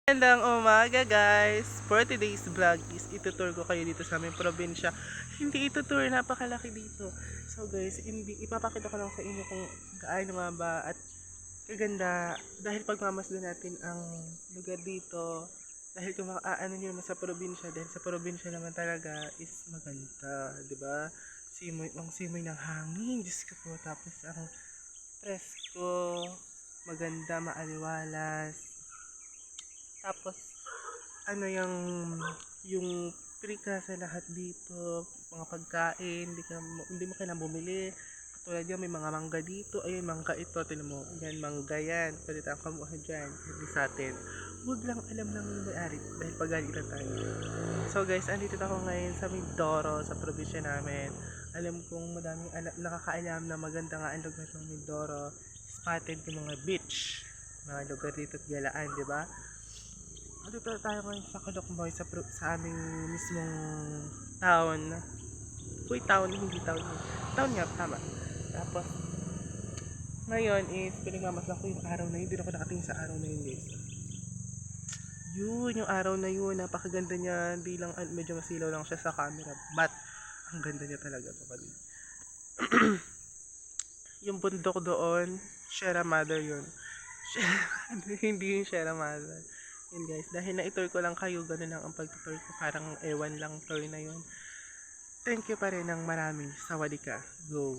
Magandang umaga guys! For today's vlog is itutour ko kayo dito sa aming probinsya. Hindi itutour, napakalaki dito. So guys, ipapakita ko lang sa inyo kung gaano nga ba at kaganda. Dahil pagmamasdan natin ang lugar dito. Dahil kung ano nyo naman sa probinsya, dahil sa probinsya naman talaga is maganda. Diba? Ang simoy ng hangin, Diyos ko po. Tapos ang presko, maganda, maaliwalas. Tapos, ano yung free ka sa lahat dito, mga pagkain, hindi mo kailangan bumili. Katulad yan, may mga mangga dito. Ayun, mangga ito, tinan mo. Yan, mangga yan. Pwede tayong kamuha dyan. Hindi sa atin. Huwag lang alam ng may-ari dahil pagalitan tayo. So guys, andito ako ngayon sa Mindoro, sa probinsya namin. Alam kong madaming nakakaalam na maganda nga ang lugar ng Mindoro. Spotted yung mga beach. Mga lugar dito at galaan, di ba? Dito tayo ngayon sa Caloocan sa aming mismong town. Uy, town, hindi town. Town nga, tama. Tapos, ngayon is pinagmamasdan ko yung araw na yun. Hindi ako nakatingin sa araw na yun, guys. Yun, yung araw na yun. Napakaganda niya. Hindi lang, medyo masilaw lang siya sa camera. But, ang ganda niya talaga. Yung bundok doon, Sierra Madre yun. Hindi yung Sierra Madre. Yun guys, dahil na-tour ko lang kayo, gano'n lang ang pag-tour ko, parang ewan lang tour na yun. Thank you pa rin ng marami. Sawadee ka. Go!